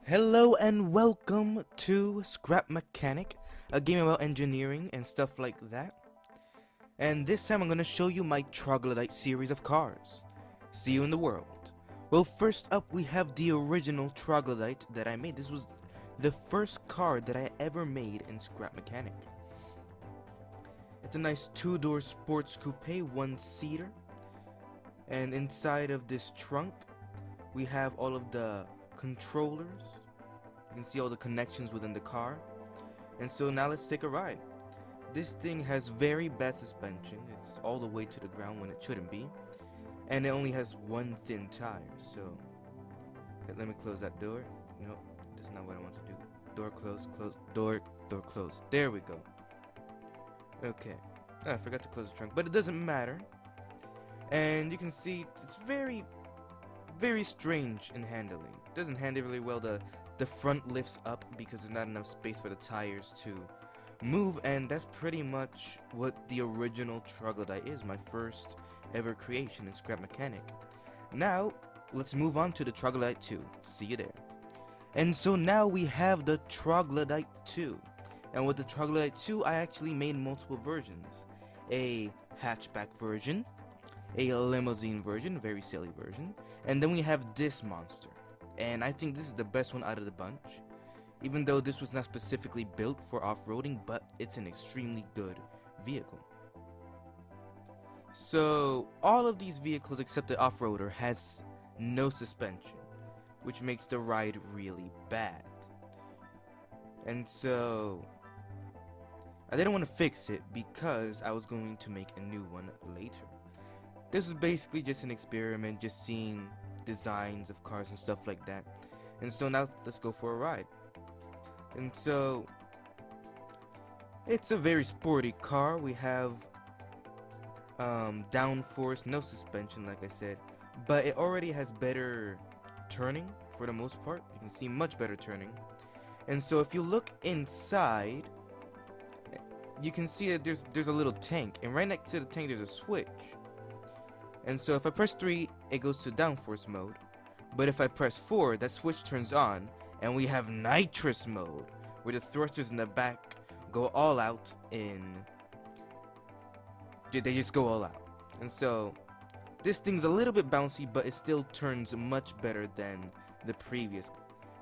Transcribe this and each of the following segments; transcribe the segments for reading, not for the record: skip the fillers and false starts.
Hello and welcome to Scrap Mechanic, a game about engineering and stuff like that. And this time I'm going to show you my Troglodyte series of cars. See you in the world. Well, first up we have the original Troglodyte that I made. This was the first car that I ever made in Scrap Mechanic. It's a nice two-door sports coupe, one-seater. And inside of this trunk we have all of the controllers. You can see all the connections within the car. And so now let's take a ride. This thing has very bad suspension. It's all the way to the ground when it shouldn't be. And it only has one thin tire. So let me close that door. Nope, that's not what I want to do. Door closed, close, door closed. There we go. Okay. I forgot to close the trunk, but it doesn't matter. And you can see it's very strange in handling. It doesn't handle really well. The front lifts up because there's not enough space for the tires to move, and that's pretty much what the original Troglodyte is, my first ever creation in Scrap Mechanic. Now, let's move on to the Troglodyte 2. See you there. And so now we have the Troglodyte 2. And with the Troglodyte 2, I actually made multiple versions. A hatchback version, a limousine version, very silly version, and then we have this monster. And I think this is the best one out of the bunch, even though this was not specifically built for off-roading, but it's an extremely good vehicle. So all of these vehicles except the off-roader has no suspension, which makes the ride really bad. And so I didn't want to fix it because I was going to make a new one later. This is basically just an experiment, just seeing designs of cars and stuff like that. And so now let's go for a ride. And so it's a very sporty car. We have downforce, no suspension like I said, but it already has better turning for the most part. You can see much better turning. And so if you look inside, you can see that there's a little tank, and right next to the tank there's a switch. And so if I press 3, it goes to downforce mode. But if I press 4, that switch turns on, and we have nitrous mode, where the thrusters in the back go all out in... They just go all out. And so this thing's a little bit bouncy, but it still turns much better than the previous.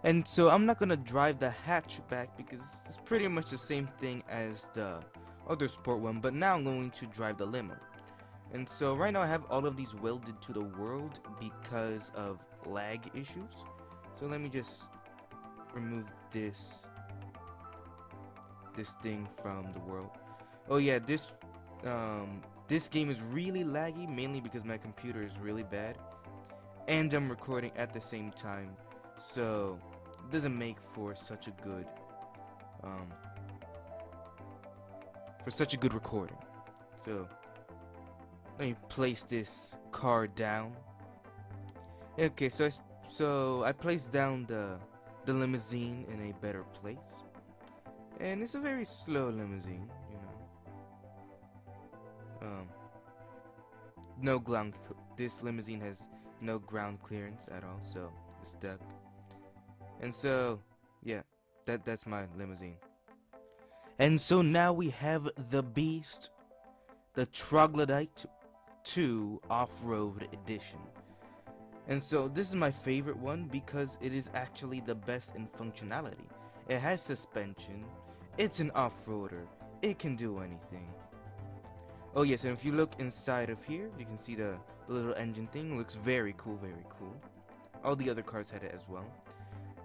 And so I'm not gonna drive the hatchback because it's pretty much the same thing as the other sport one, but now I'm going to drive the limo. And so right now I have all of these welded to the world because of lag issues. So let me just remove this thing from the world. Oh yeah, this game is really laggy, mainly because my computer is really bad, and I'm recording at the same time, so it doesn't make for such a good recording. So let me place this car down. Okay, so I placed down the limousine in a better place, and it's a very slow limousine, you know. No ground. This limousine has no ground clearance at all, so it's stuck. And so, yeah, that's my limousine. And so now we have the beast, the Troglodyte 2 Off-Road Edition. And so this is my favorite one because it is actually the best in functionality. It has suspension, it's an off-roader, it can do anything. Oh yes, and if you look inside of here, you can see the little engine thing. It looks very cool, very cool. All the other cars had it as well.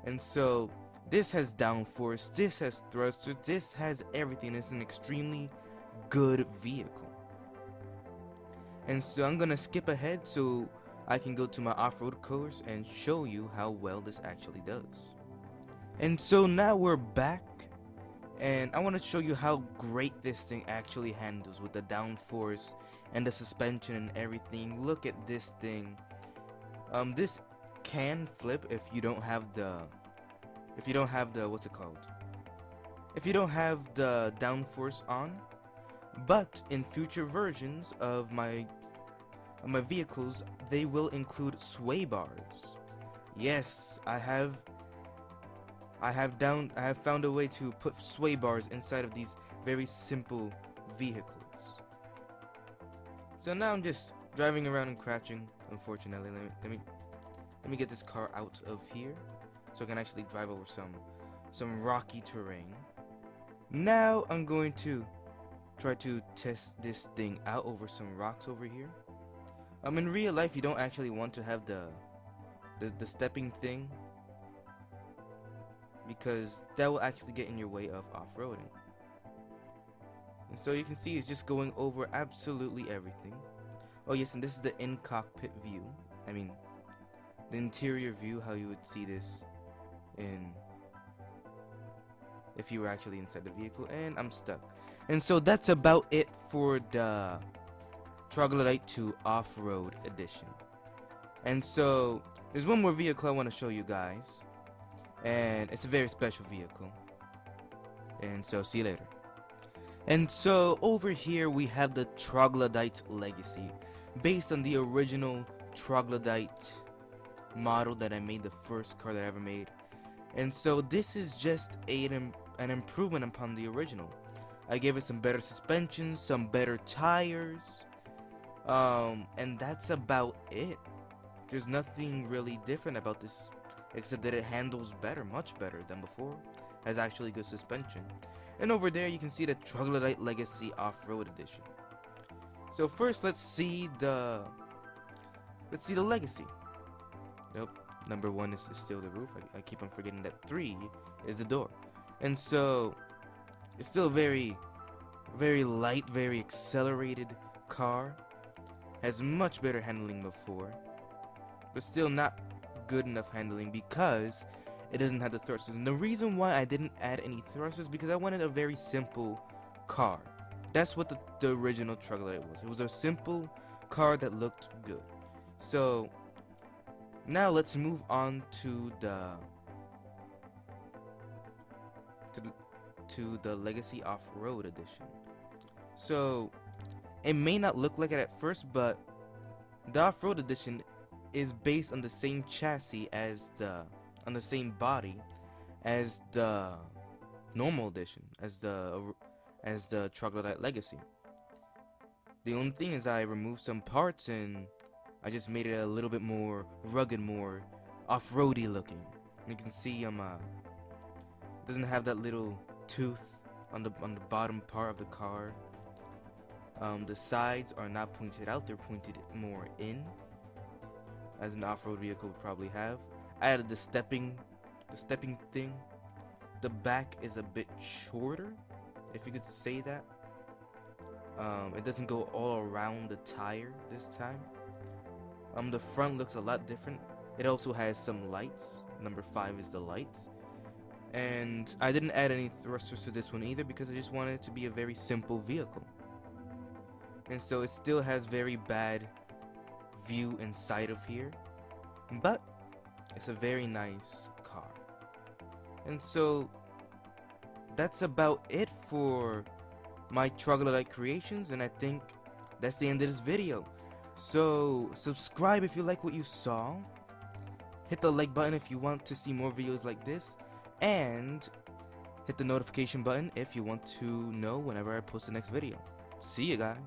And so this has downforce, this has thrusters, this has everything. It's an extremely good vehicle. And so I'm gonna skip ahead so I can go to my off-road course and show you how well this actually does. And so now we're back, and I want to show you how great this thing actually handles with the downforce and the suspension and everything. Look at this thing. This can flip if you don't have the what's it called? If you don't have the downforce on. But in future versions of my vehicles, they will include sway bars. Yes, I have I have found a way to put sway bars inside of these very simple vehicles. So now I'm just driving around and crashing. Unfortunately, let me get this car out of here so I can actually drive over some rocky terrain. Now I'm going to try to test this thing out over some rocks over here. In real life, you don't actually want to have the stepping thing, because that will actually get in your way of off-roading. And so you can see it's just going over absolutely everything. Oh yes, and this is the in-cockpit view. I mean, the interior view, how you would see this if you were actually inside the vehicle. And I'm stuck. And so that's about it for the Troglodyte 2 Off-Road Edition. And so there's one more vehicle I want to show you guys, and it's a very special vehicle. And so see you later. And so over here we have the Troglodyte Legacy, based on the original Troglodyte model that I made, the first car that I ever made. And so this is just an improvement upon the original. I gave it some better suspensions, some better tires, and that's about it. There's nothing really different about this, except that it handles better, much better than before. Has actually good suspension. And over there you can see the Troglodyte Legacy Off-Road Edition. So first let's see the Legacy. Nope, number 1 is still the roof. I keep on forgetting that 3 is the door. And so it's still a very, very light, very accelerated car. Has much better handling before, but still not good enough handling because it doesn't have the thrusters. And the reason why I didn't add any thrusters because I wanted a very simple car. That's what the original Troglodyte was. It was a simple car that looked good. So now let's move on to the Legacy Off-Road Edition. So it may not look like it at first, but the Off-Road Edition is based on the same chassis as on the same body as the normal edition, as the Troglodyte Legacy. The only thing is I removed some parts and I just made it a little bit more rugged, more off-roady looking. And you can see it doesn't have that little tooth on the bottom part of the car. The sides are not pointed out, they're pointed more in, as an off-road vehicle would probably have. I added the stepping thing. The back is a bit shorter, if you could say that. It doesn't go all around the tire this time. The front looks a lot different. It also has some lights. Number 5 is the lights. And I didn't add any thrusters to this one either because I just wanted it to be a very simple vehicle. And so it still has very bad view inside of here, but it's a very nice car. And so that's about it for my Troglodyte creations, and I think that's the end of this video. So subscribe if you like what you saw, hit the like button if you want to see more videos like this, and hit the notification button if you want to know whenever I post the next video. See you guys.